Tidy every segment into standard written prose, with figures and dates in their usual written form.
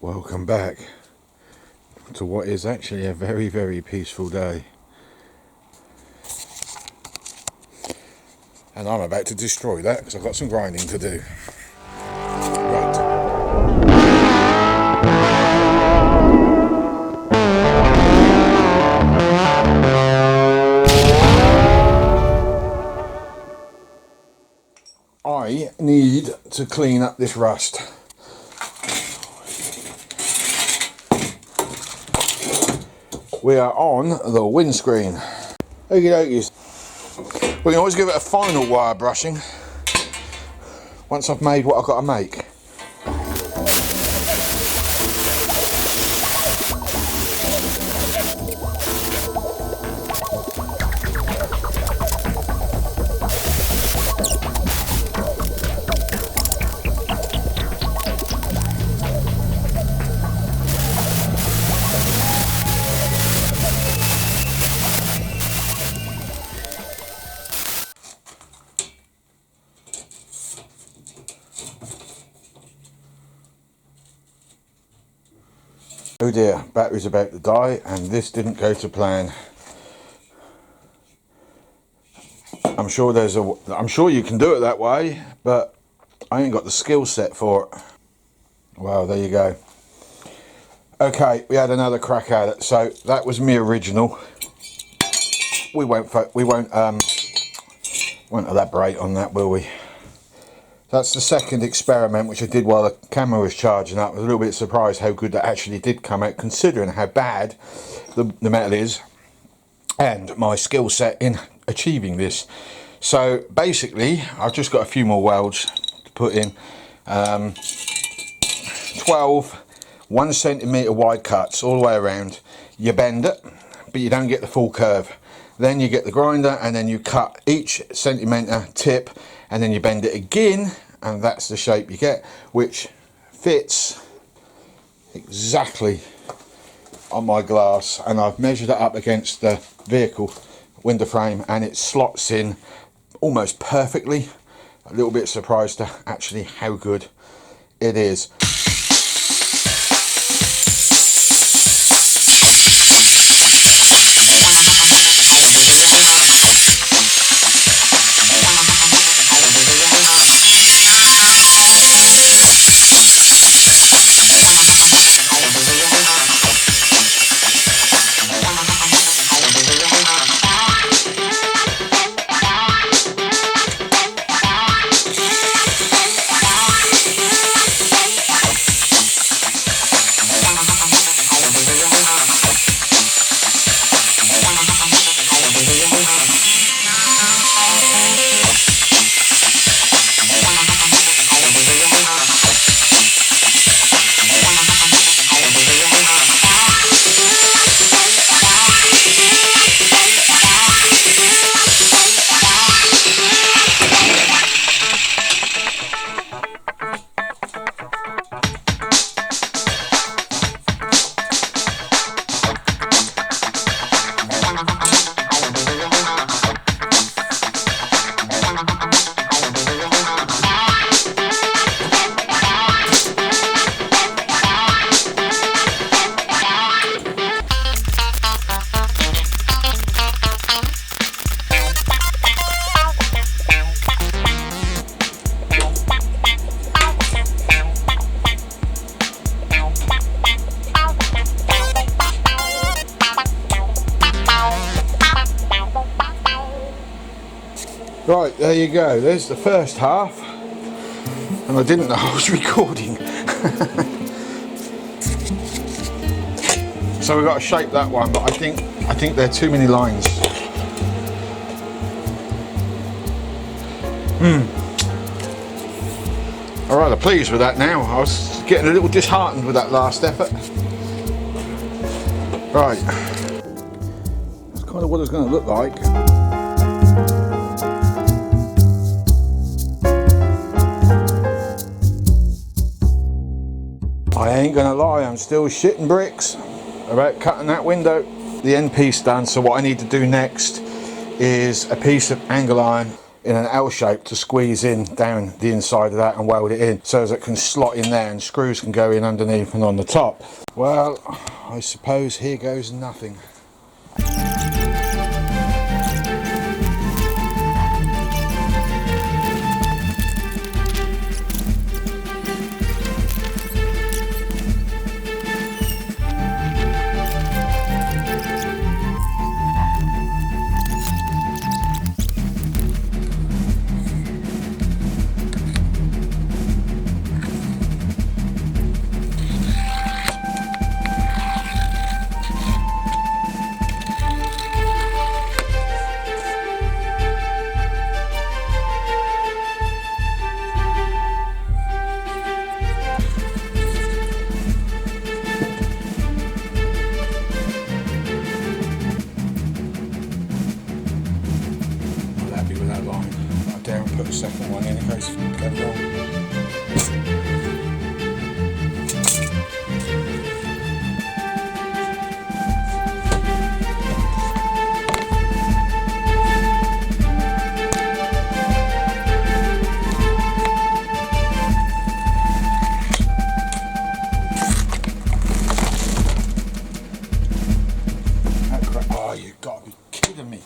Welcome back to what is actually a very, very peaceful day. And I'm about to destroy that because I've got some grinding to do. Right. I need to clean up this rust. We are on the windscreen. Okie dokies. We can always give it a final wire brushing once I've made what I've got to make. Oh dear, battery's about to die and this didn't go to plan. I'm sure you can do it that way, but I ain't got the skill set for it. Wow, there you go. Okay, we had another crack at it. So that was me original. We won't elaborate on that, will we? That's the second experiment which I did while the camera was charging up. I was a little bit surprised how good that actually did come out, considering how bad the metal is and my skill set in achieving this. So basically I've just got a few more welds to put in. 12 1 centimetre wide cuts all the way around. You bend it but you don't get the full curve. Then you get the grinder and then you cut each centimetre tip and then you bend it again and that's the shape you get, which fits exactly on my glass. And I've measured it up against the vehicle window frame and it slots in almost perfectly. A little bit surprised at actually how good it is. Right, there you go, there's the first half, and I didn't know I was recording. So we've got to shape that one, but I think there are too many lines. I'm rather pleased with that now. I was getting a little disheartened with that last effort. Right, that's kind of what it's going to look like. I ain't gonna lie, I'm still shitting bricks about cutting that window. The end piece done, so what I need to do next is a piece of angle iron in an L shape to squeeze in down the inside of that and weld it in so as it can slot in there and screws can go in underneath and on the top. Well, I suppose here goes nothing. Put a second one in case it goes wrong. Oh, you've got to be kidding me.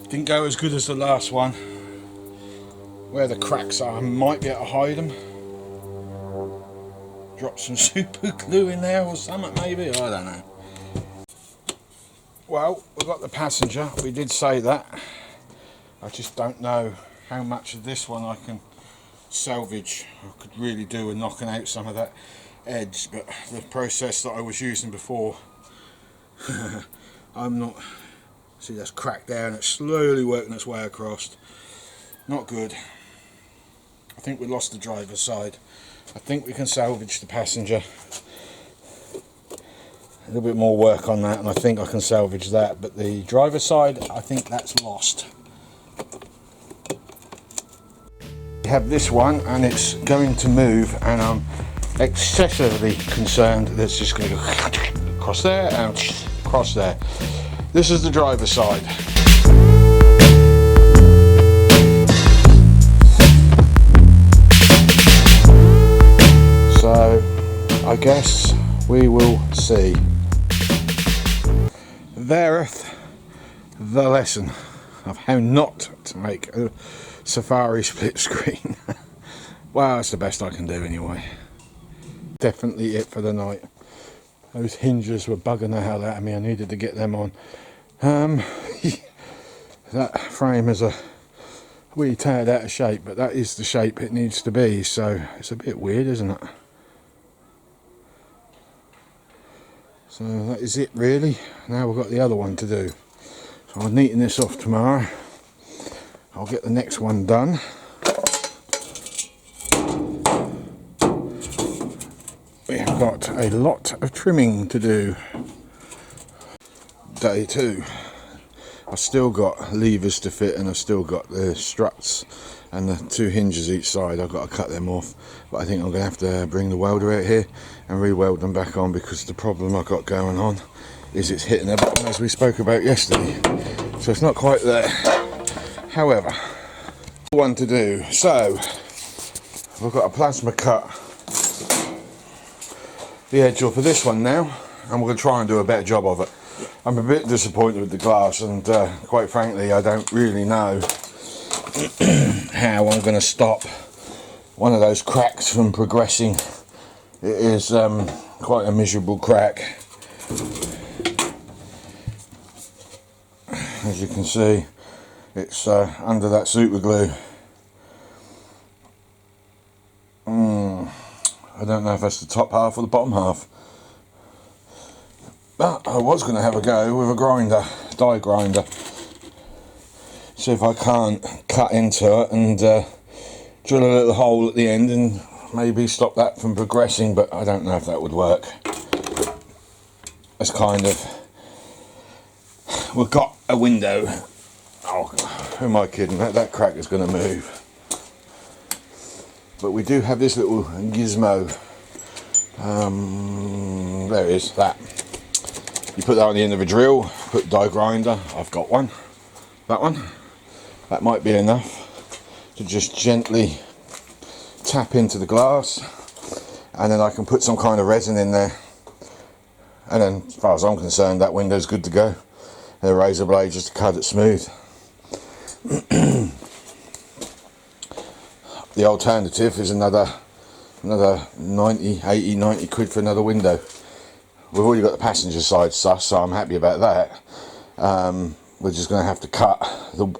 Didn't go as good as the last one. Where the cracks are, I might be able to hide them. Drop some super glue in there or something maybe, I don't know. Well, we've got the passenger, we did say that. I just don't know how much of this one I can salvage. I could really do with knocking out some of that edge, but the process that I was using before, I'm not, see that's cracked there and it's slowly working its way across. Not good. I think we lost the driver's side. I think we can salvage the passenger. A little bit more work on that and I think I can salvage that, but the driver's side, I think that's lost. We have this one and it's going to move and I'm excessively concerned that it's just going to go across there and across there. This is the driver's side. So I guess we will see. There'th the lesson of how not to make a Safari split screen. Well, that's the best I can do anyway. Definitely it for the night. Those hinges were bugging the hell out of me. I needed to get them on. That frame is a wee tad out of shape, but that is the shape it needs to be, so it's a bit weird, isn't it? So that is it really. Now we've got the other one to do. So I'll neaten this off tomorrow. I'll get the next one done. We have got a lot of trimming to do. Day 2. I've still got levers to fit and I've still got the struts and the 2 hinges each side. I've got to cut them off, but I think I'm going to have to bring the welder out here and re-weld them back on, because the problem I've got going on is it's hitting the bottom as we spoke about yesterday, so it's not quite there. However, one to do. So I've got a plasma cut the edge off of this one now, and we're going to try and do a better job of it. I'm a bit disappointed with the glass, and quite frankly I don't really know how I'm going to stop one of those cracks from progressing. It is quite a miserable crack, as you can see. It's under that super glue. I don't know if that's the top half or the bottom half. But I was going to have a go with a grinder, die grinder. see if I can't cut into it and drill a little hole at the end and maybe stop that from progressing, but I don't know if that would work. It's kind of, we've got a window. Oh, who am I kidding? That crack is going to move. But we do have this little gizmo. There it is, that. You put that on the end of a drill, put die grinder. I've got one. That one. That might be enough to just gently tap into the glass, and then I can put some kind of resin in there, and then as far as I'm concerned that window's good to go, and a razor blade just to cut it smooth. The alternative is another 90, 80, 90 quid for another window. We've already got the passenger side sus, so I'm happy about that. We're just going to have to cut the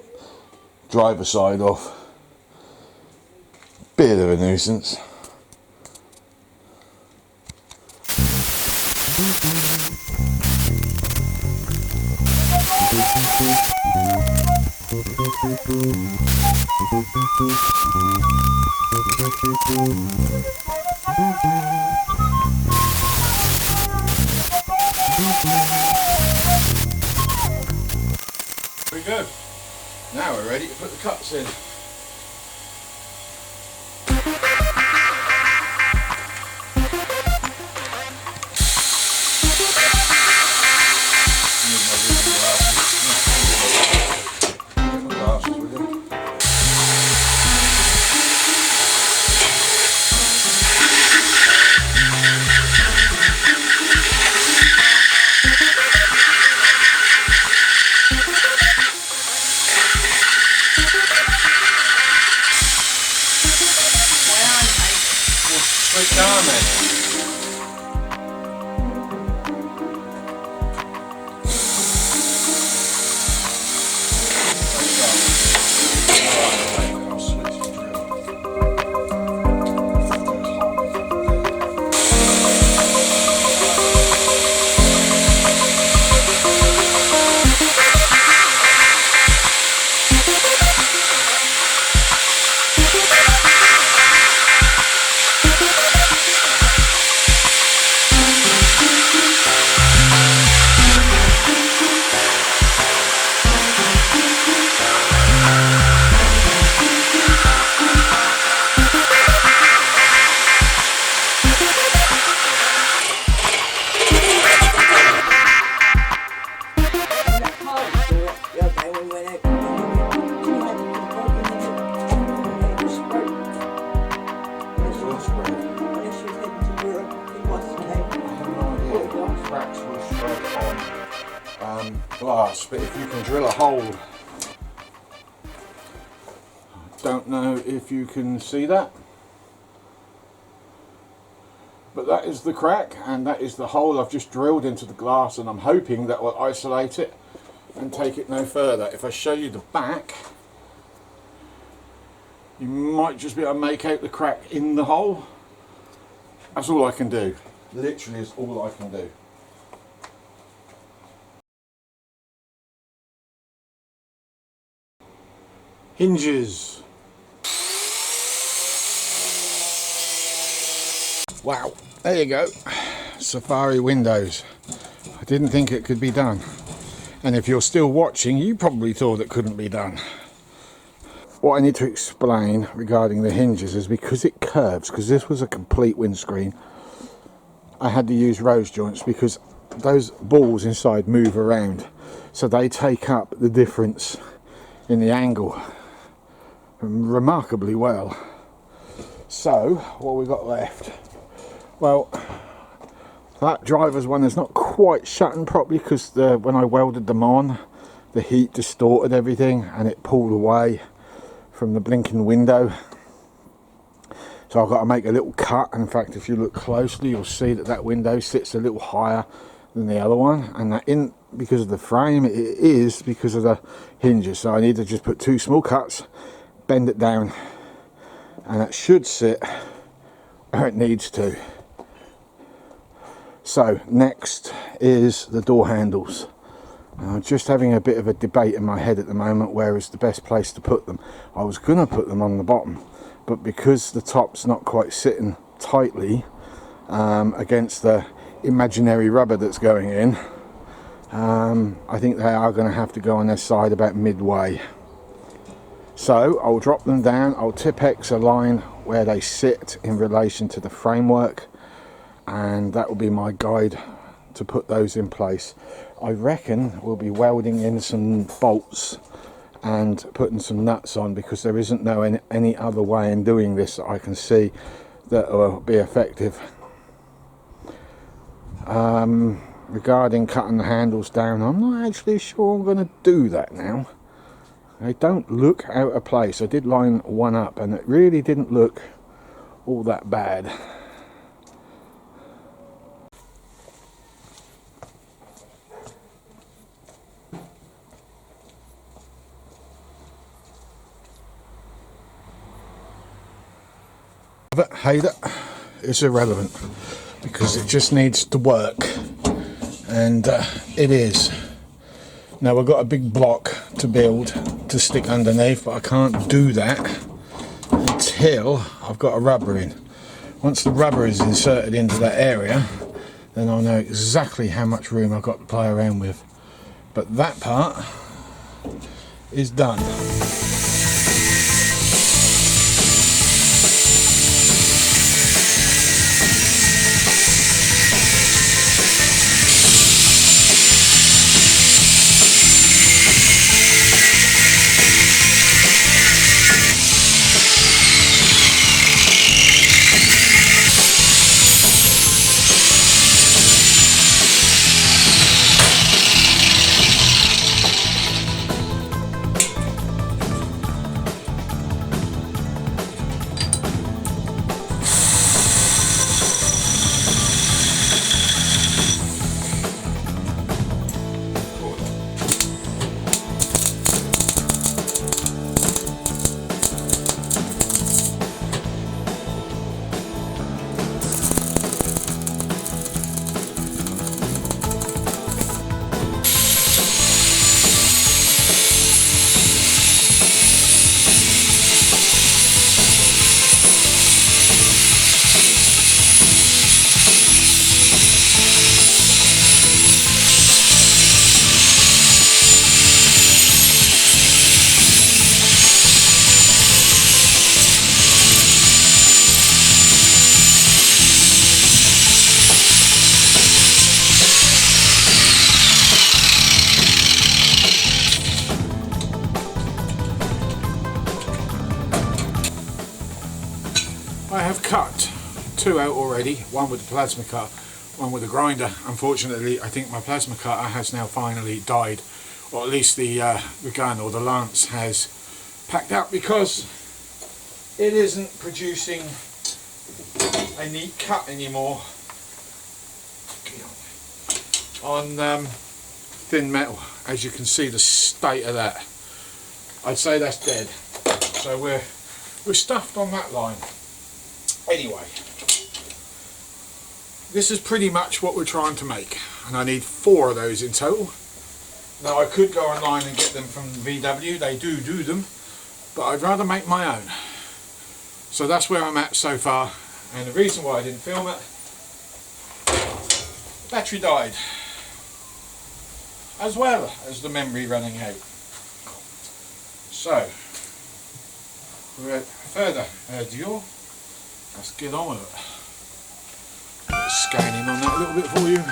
driver side off. Bit of a nuisance. Very good. Now we're ready to put the cuts in. Switch on then. Glass, but if you can drill a hole, don't know if you can see that, but that is the crack and that is the hole I've just drilled into the glass, and I'm hoping that will isolate it and take it no further. If I show you the back, you might just be able to make out the crack in the hole. That's all I can do. Literally is all I can do. Hinges. Wow, there you go. Safari windows. I didn't think it could be done. And if you're still watching, you probably thought it couldn't be done. What I need to explain regarding the hinges is because it curves, because this was a complete windscreen, I had to use rose joints because those balls inside move around. So they take up the difference in the angle remarkably well. So what we got left, well, that driver's one is not quite shutting properly because when I welded them on, the heat distorted everything and it pulled away from the blinking window. So I've got to make a little cut, and in fact if you look closely you'll see that that window sits a little higher than the other one, and that isn't because of the frame, it is because of the hinges. So I need to just put two small cuts, bend it down, and that should sit where it needs to. So next is the door handles. I'm just having a bit of a debate in my head at the moment where is the best place to put them. I was going to put them on the bottom, but because the top's not quite sitting tightly against the imaginary rubber that's going in, I think they are going to have to go on their side about midway. So I'll drop them down, I'll Tipex a line where they sit in relation to the framework, and that will be my guide to put those in place. I reckon we'll be welding in some bolts and putting some nuts on, because there isn't any other way in doing this that I can see that will be effective. Regarding cutting the handles down, I'm not actually sure I'm going to do that now. They don't look out of place. I did line one up and it really didn't look all that bad. But hey, it's irrelevant because it just needs to work, and it is. Now we've got a big block to build to stick underneath, but I can't do that until I've got a rubber in. Once the rubber is inserted into that area, then I'll know exactly how much room I've got to play around with. But that part is done. I have cut two out already, one with the plasma cutter, one with the grinder. Unfortunately, I think my plasma cutter has now finally died, or at least the gun or the lance has packed out, because it isn't producing a neat cut anymore on thin metal. As you can see the state of that, I'd say that's dead. So we're stuffed on that line. Anyway, this is pretty much what we're trying to make, and I need 4 of those in total. Now I could go online and get them from VW, they do them, but I'd rather make my own. So that's where I'm at so far, and the reason why I didn't film it, the battery died, as well as the memory running out. So, without further ado, let's get on with it. Let's scan in on that a little bit for you.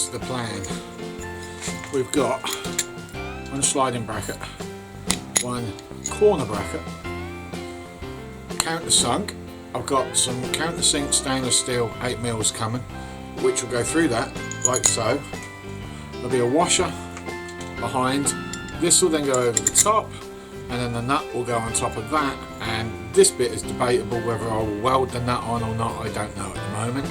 that's the plan. We've got one sliding bracket, one corner bracket, countersunk. I've got some countersink stainless steel 8mm coming, which will go through that like so. There'll be a washer behind. This will then go over the top, and then the nut will go on top of that. And this bit is debatable whether I'll weld the nut on or not. I don't know at the moment.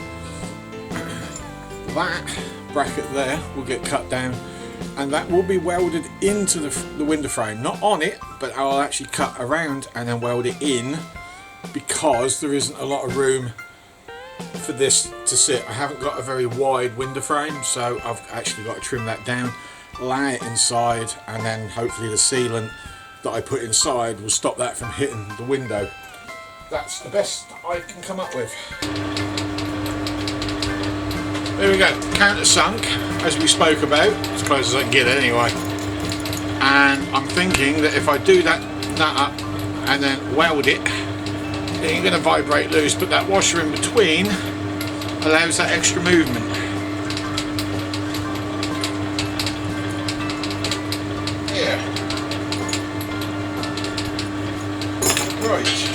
That bracket there will get cut down, and that will be welded into the window frame, not on it, but I'll actually cut around and then weld it in, because there isn't a lot of room for this to sit. I haven't got a very wide window frame, so I've actually got to trim that down, lay it inside, and then hopefully the sealant that I put inside will stop that from hitting the window. That's the best I can come up with. There we go, countersunk, as we spoke about, as close as I can get it anyway. And I'm thinking that if I do that nut up and then weld it, it ain't going to vibrate loose, but that washer in between allows that extra movement. Yeah. Right.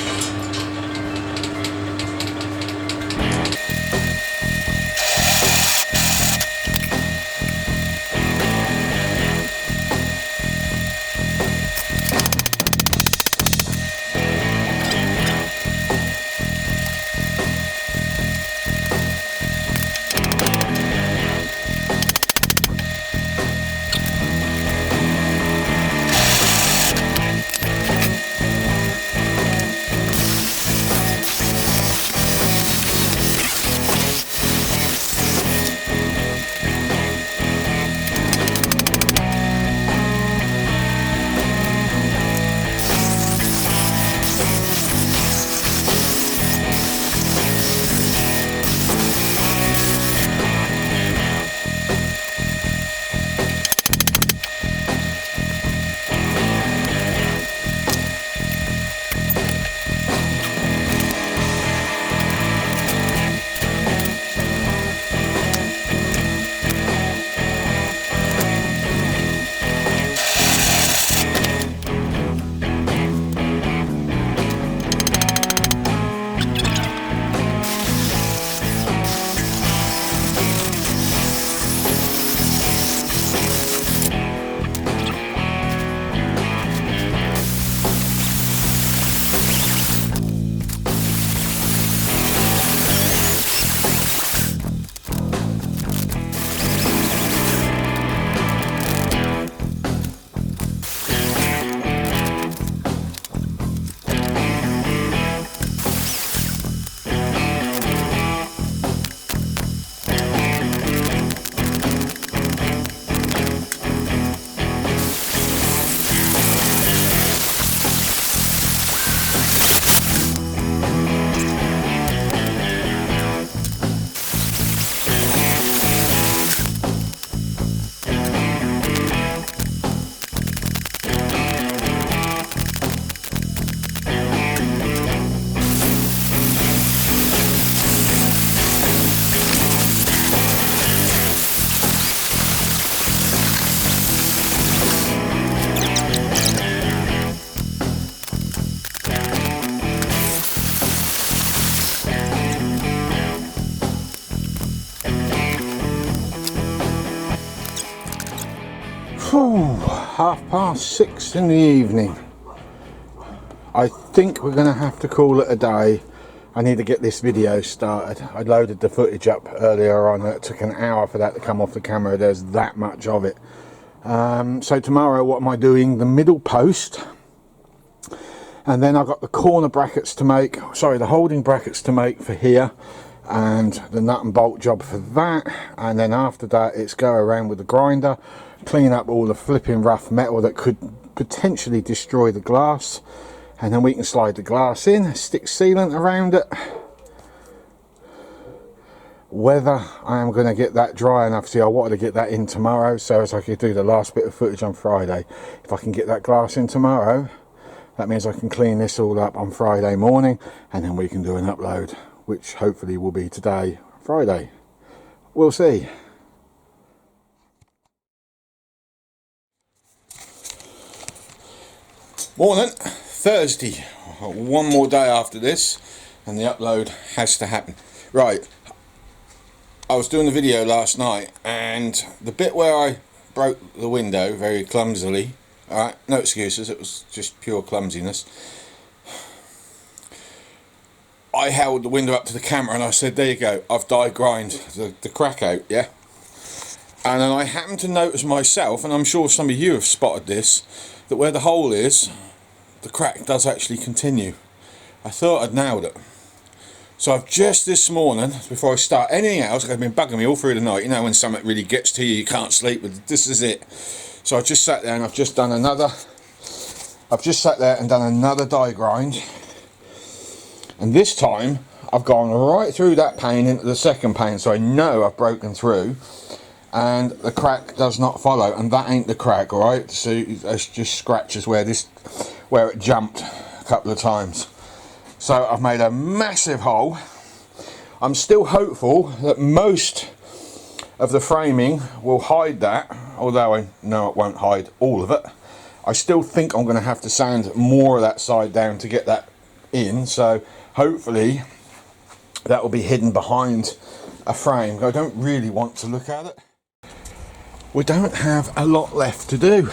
Whew, 6:30 in the evening. I think we're going to have to call it a day. I need to get this video started. I loaded the footage up earlier on. It took an hour for that to come off the camera. There's that much of it. So tomorrow, what am I doing? The middle post. And then I've got the corner brackets to make. Sorry, the holding brackets to make for here. And the nut and bolt job for that. And then after that, it's go around with the grinder, clean up all the flipping rough metal that could potentially destroy the glass. And then we can slide the glass in, stick sealant around it. Whether I am going to get that dry enough, see, I wanted to get that in tomorrow so as I could do the last bit of footage on Friday. If I can get that glass in tomorrow, that means I can clean this all up on Friday morning, and then we can do an upload, which hopefully will be today, Friday. We'll see. Morning, Thursday, one more day after this and the upload has to happen. Right, I was doing a video last night and the bit where I broke the window very clumsily, alright, no excuses, it was just pure clumsiness. I held the window up to the camera and I said, there you go, I've die grind the crack out, yeah? And then I happened to notice myself, and I'm sure some of you have spotted this, that where the hole is, the crack does actually continue. I thought I'd nailed it. So I've just this morning, before I start anything else, I've been bugging me all through the night, you know when something really gets to you, you can't sleep, but this is it. So I just sat there and I've just sat there and done another die grind. And this time, I've gone right through that pane into the second pane, so I know I've broken through. And the crack does not follow, and that ain't the crack, alright? So it's just scratches where it jumped a couple of times. So I've made a massive hole. I'm still hopeful that most of the framing will hide that, although I know it won't hide all of it. I still think I'm going to have to sand more of that side down to get that in, so hopefully that will be hidden behind a frame. I don't really want to look at it. We don't have a lot left to do,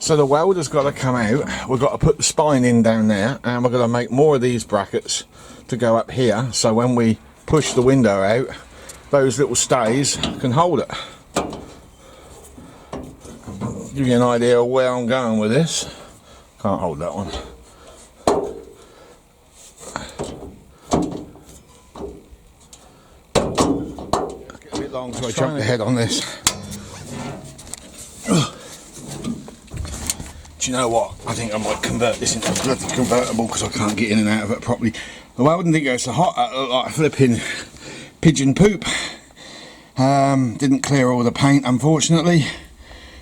so the welder's got to come out. We've got to put the spine in down there, and we're going to make more of these brackets to go up here, so when we push the window out, those little stays can hold it. Give you an idea of where I'm going with this. Can't hold that one. Get a bit long, so I jump ahead on this. Do you know what? I think I might convert this into a bloody convertible because I can't get in and out of it properly. The welding didn't go so hot, I look like a flipping pigeon poop. Didn't clear all the paint, unfortunately.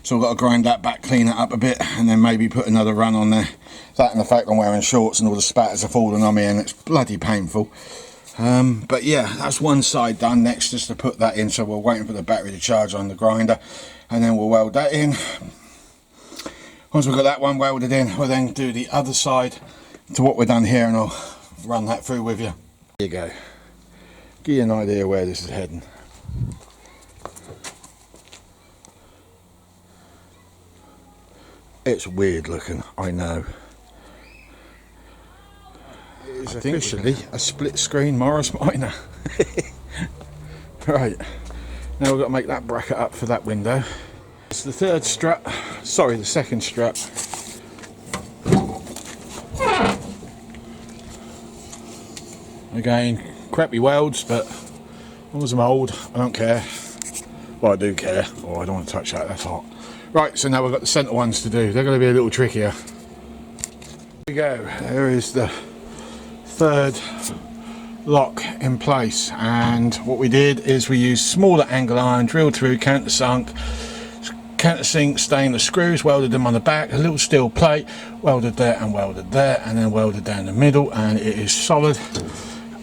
So I've got to grind that back, clean it up a bit, and then maybe put another run on there. That and the fact I'm wearing shorts and all the spatters are falling on me and it's bloody painful. But yeah, that's one side done. Next is to put that in, so we're waiting for the battery to charge on the grinder, and then we'll weld that in. Once we've got that one welded in, we'll then do the other side to what we've done here, and I'll run that through with you. There you go. Give you an idea where this is heading. It's weird looking, I know. It's officially a split screen Morris Minor. Right, now we've got to make that bracket up for that window. It's the third strut, sorry, the second strut. Again, crappy welds, but as long as I'm old, I don't care. Well, I do care. Oh, I don't want to touch that, that's hot. Right, so now we've got the centre ones to do. They're going to be a little trickier. Here we go. There is the third lock in place, and what we did is we used smaller angle iron, drilled through, countersunk, stainless screws, welded them on the back, a little steel plate, welded there, and then welded down the middle, and it is solid,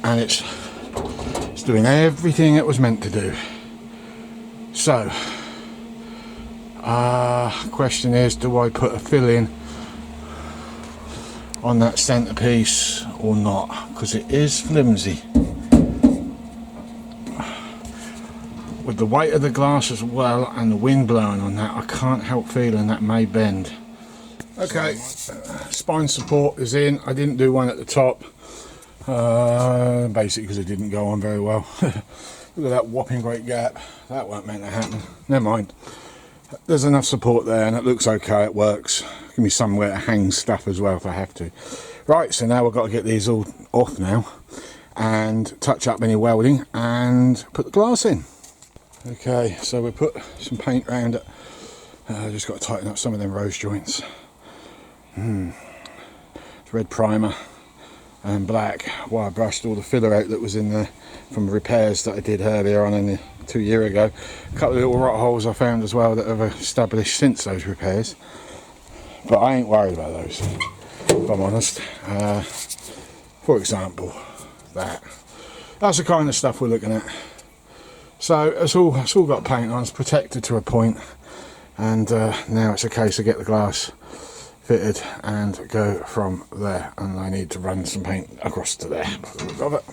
and it's doing everything it was meant to do. So question is, do I put a fill in on that centerpiece or not, because it is flimsy. With the weight of the glass as well and the wind blowing on that, I can't help feeling that may bend. Okay, spine support is in. I didn't do one at the top, basically because it didn't go on very well. Look at that whopping great gap. That weren't meant to happen. Never mind. There's enough support there and it looks okay, it works. Give me somewhere to hang stuff as well if I have to. Right, so now we've got to get these all off now and touch up any welding and put the glass in. Okay, so we put some paint around it. Just got to tighten up some of them rose joints. It's red primer and black wire brushed all the filler out that was in there from repairs that I did earlier on in the 2 years ago. A couple of little rot holes I found as well that have established since those repairs, but I ain't worried about those if I'm honest. For example, that's the kind of stuff we're looking at. So it's all got paint on, it's protected to a point, and now it's a case of get the glass fitted and go from there, and I need to run some paint across to there by the look of it.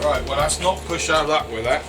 Right, well let's not push our luck with that.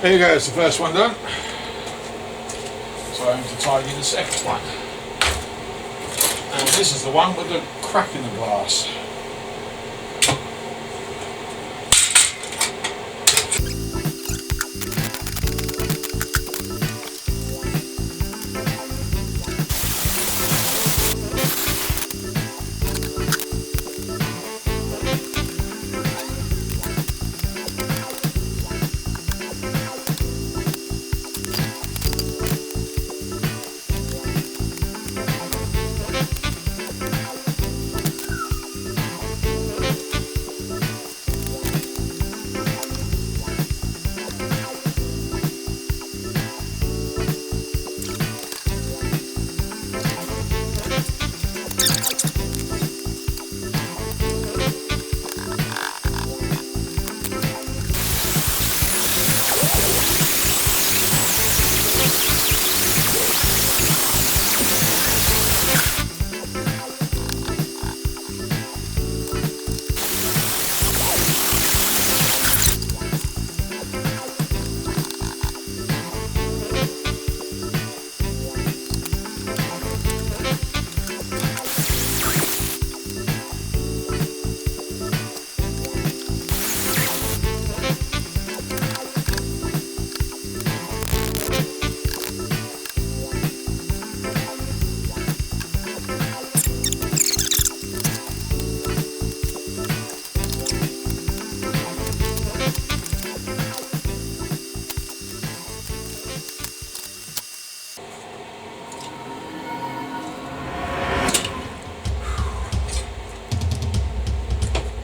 There you go, it's the first one done. So I'm going to tidy the second one. And this is the one with the crack in the glass.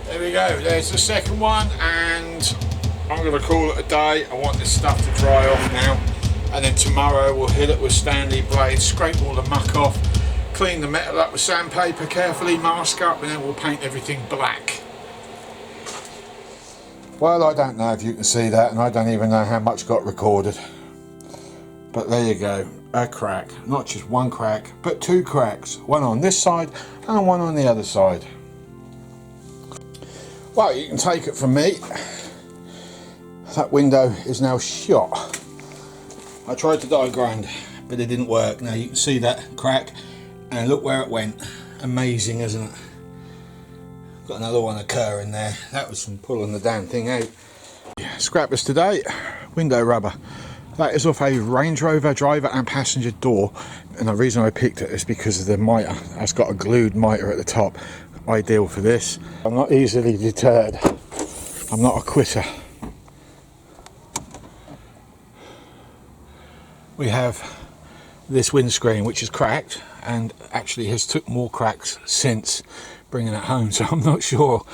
There we go, there's the second one, and I'm going to call it a day. I want this stuff to dry off now, and then tomorrow we'll hit it with Stanley blades, scrape all the muck off, clean the metal up with sandpaper carefully, mask up, and then we'll paint everything black. Well, I don't know if you can see that, and I don't even know how much got recorded. But there you go, a crack. Not just one crack, but two cracks. One on this side and one on the other side. Well, you can take it from me. That window is now shot. I tried to die grind, but it didn't work. Now you can see that crack, and look where it went. Amazing, isn't it? Got another one occurring there. That was from pulling the damn thing out. Scrappers today, window rubber. That is off a Range Rover driver and passenger door, and the reason I picked it is because of the mitre. It's got a glued mitre at the top, ideal for this. I'm not easily deterred. I'm not a quitter. We have this windscreen which is cracked and actually has took more cracks since bringing it home, so I'm not sure.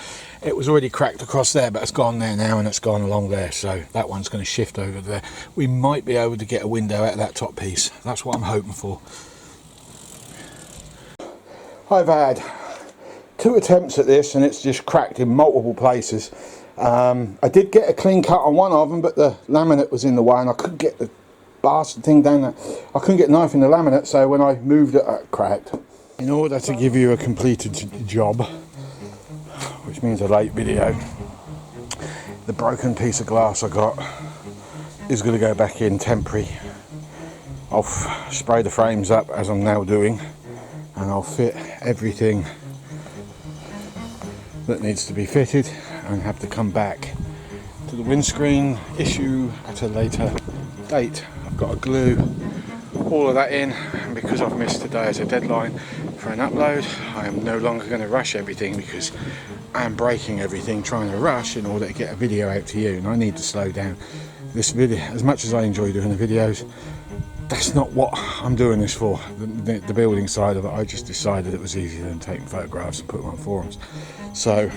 It was already cracked across there, but it's gone there now and it's gone along there, so that one's going to shift over there. We might be able to get a window out of that top piece. That's what I'm hoping for. I've had 2 attempts at this and it's just cracked in multiple places. I did get a clean cut on one of them, but the laminate was in the way and I couldn't get the bastard thing down there. I couldn't get a knife in the laminate, so when I moved it, it cracked. In order to give you a completed job, which means a late video, the broken piece of glass I got is going to go back in temporary. I'll spray the frames up as I'm now doing, and I'll fit everything that needs to be fitted and have to come back to the windscreen issue at a later date. I've got to glue all of that in, and because I've missed today as a deadline for an upload, I am no longer going to rush everything, because I am breaking everything trying to rush in order to get a video out to you, and I need to slow down. This video, as much as I enjoy doing the videos, that's not what I'm doing this for. The building side of it, I just decided it was easier than taking photographs and putting them on forums. So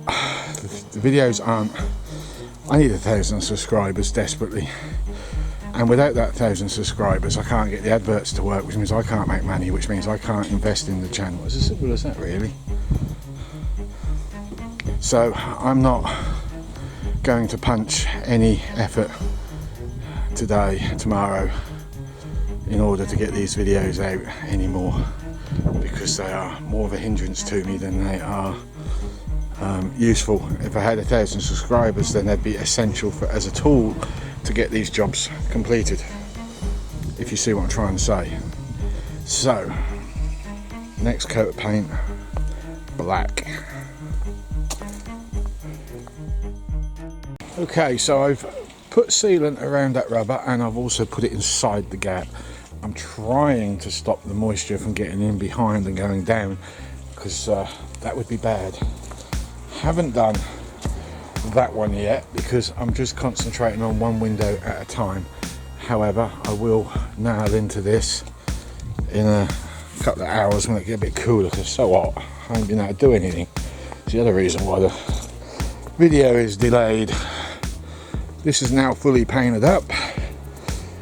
the videos aren't, I need 1,000 subscribers desperately, and without that 1,000 subscribers I can't get the adverts to work, which means I can't make money, which means I can't invest in the channel. It's as simple as that, really. So I'm not going to punch any effort today, tomorrow, in order to get these videos out anymore, because they are more of a hindrance to me than they are useful. If I had 1,000 subscribers, then they'd be essential as a tool to get these jobs completed, if you see what I'm trying to say. So, next coat of paint, black. Okay, so I've put sealant around that rubber and I've also put it inside the gap. I'm trying to stop the moisture from getting in behind and going down, because that would be bad. Haven't done that one yet because I'm just concentrating on one window at a time. However, I will nail into this in a couple of hours when it gets a bit cooler, because it's so hot I haven't been able to do anything. It's the other reason why the video is delayed. This is now fully painted up,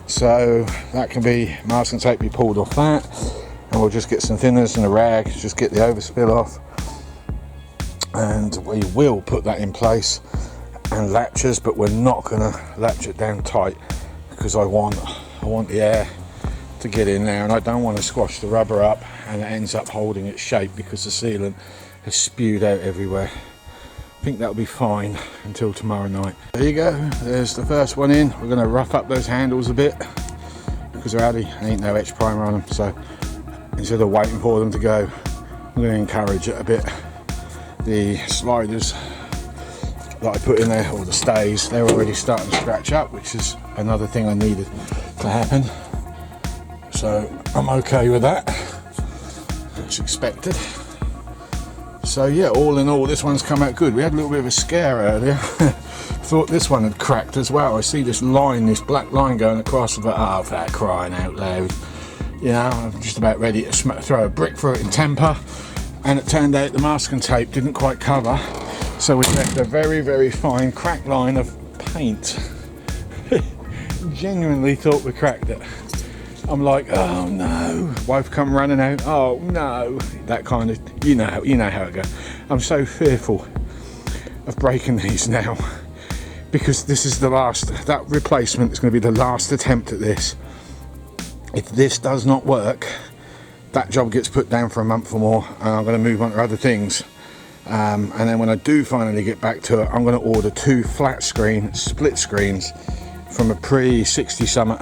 so that can be, masking tape be pulled off that, and we'll just get some thinners and a rag, just get the overspill off, and we will put that in place, and latches, but we're not going to latch it down tight, because I want the air to get in there, and I don't want to squash the rubber up and it ends up holding its shape because the sealant has spewed out everywhere. I think that'll be fine until tomorrow night. There you go, there's the first one in. We're going to rough up those handles a bit, because there ain't no etch primer on them, so instead of waiting for them to go, I'm going to encourage it a bit. The sliders that I put in there, or the stays, they're already starting to scratch up, which is another thing I needed to happen, so I'm okay with that. It's expected. So yeah, all in all, this one's come out good. We had a little bit of a scare earlier. Thought this one had cracked as well. I see this line, this black line going across, and oh, for that crying out loud. You know, I'm just about ready to throw a brick through it in temper, and it turned out the masking tape didn't quite cover, so we left a very, very fine crack line of paint. Genuinely thought we cracked it. I'm like, oh no, wife come running out, oh no, that kind of, you know how it goes. I'm so fearful of breaking these now, because this is the last, that replacement is going to be the last attempt at this. If this does not work, that job gets put down for a month or more, and I'm going to move on to other things. And then when I do finally get back to it, I'm going to order 2 flat screen split screens from a pre-60 Summit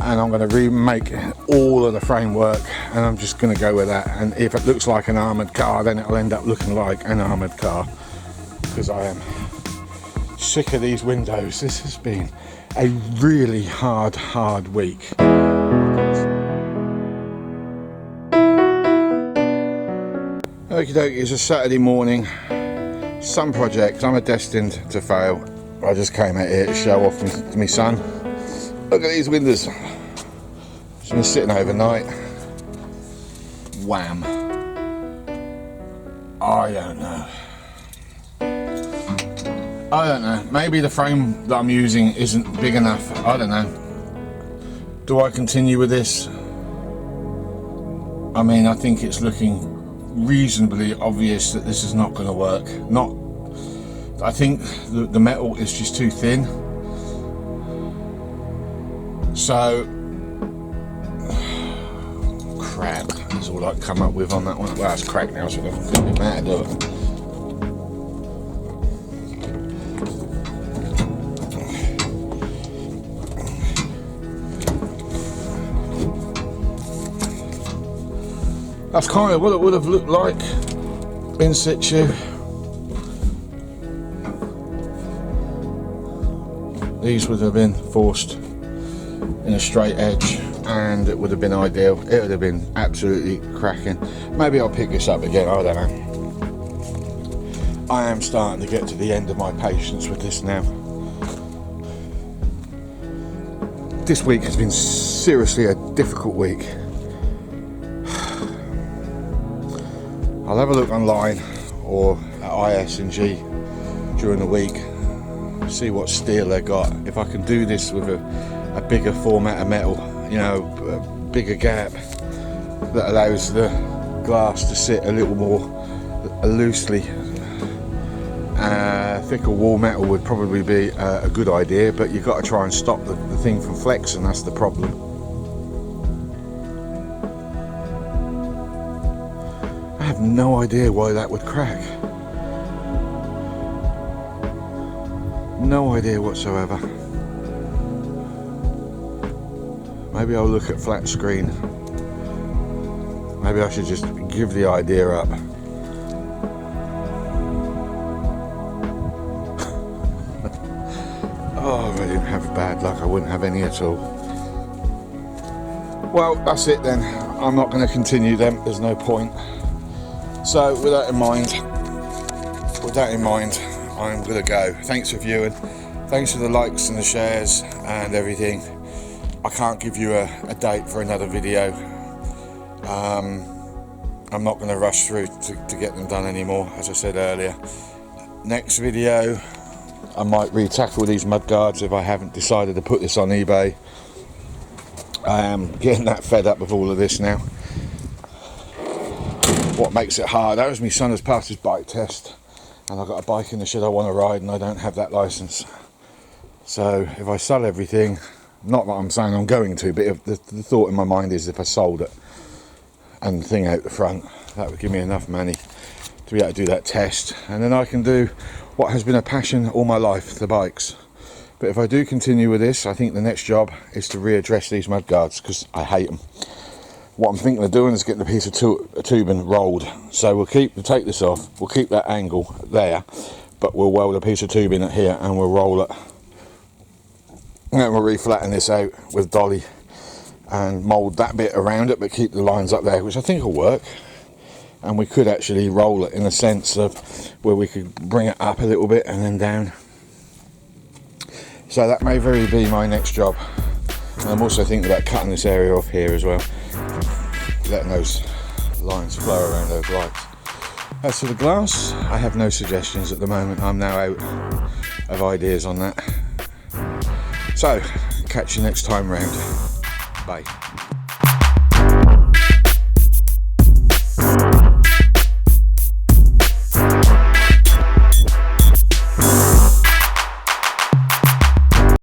and I'm going to remake all of the framework, and I'm just going to go with that. And if it looks like an armoured car, then it'll end up looking like an armoured car, because I am sick of these windows. This has been a really hard week. Okie dokie, it's a Saturday morning, some project, I'm destined to fail. I just came out here to show off to my son. Look at these windows. It's been sitting overnight. Wham. I don't know. Maybe the frame that I'm using isn't big enough. I don't know. Do I continue with this? I mean, I think it's looking reasonably obvious that this is not going to work. I think the metal is just too thin. So, crap, that's all I can come up with on that one. Well, it's cracked now, so it doesn't matter, do it? That's kind of what it would have looked like in situ. These would have been forced in a straight edge, and it would have been ideal. It would have been absolutely cracking. Maybe I'll pick this up again, I don't know. I am starting to get to the end of my patience with this now. This week has been seriously a difficult week. I'll have a look online or at IS&G during the week, see what steel they got. If I can do this with a bigger format of metal, you know, a bigger gap that allows the glass to sit a little more loosely. Thicker wall metal would probably be a good idea, but you've got to try and stop the thing from flexing. That's the problem. I have no idea why that would crack. No idea whatsoever. Maybe I'll look at flat screen. Maybe I should just give the idea up. Oh, if I didn't have bad luck, I wouldn't have any at all. Well, that's it then. I'm not going to continue them. There's no point. So, with that in mind, I'm going to go. Thanks for viewing. Thanks for the likes and the shares and everything. I can't give you a date for another video. I'm not going to rush through to get them done anymore, as I said earlier. Next video, I might re-tackle these mudguards if I haven't decided to put this on eBay. I am getting that fed up with all of this now. What makes it hard, that was my son has passed his bike test, and I've got a bike in the shed I want to ride, and I don't have that license. So if I sell everything, not that I'm saying I'm going to, but if the thought in my mind is if I sold it and the thing out the front, that would give me enough money to be able to do that test, and then I can do what has been a passion all my life, the bikes. But if I do continue with this, I think the next job is to readdress these mudguards, because I hate them. What I'm thinking of doing is getting a piece of tubing rolled. So we'll take this off, we'll keep that angle there, but we'll weld a piece of tubing at here and we'll roll it. And then we'll re-flatten this out with dolly and mould that bit around it, but keep the lines up there, which I think will work. And we could actually roll it in a sense of where we could bring it up a little bit and then down. So that may very be my next job. And I'm also thinking about cutting this area off here as well, letting those lines flow around those lights. As for the glass, I have no suggestions at the moment. I'm now out of ideas on that. So, catch you next time round. Bye.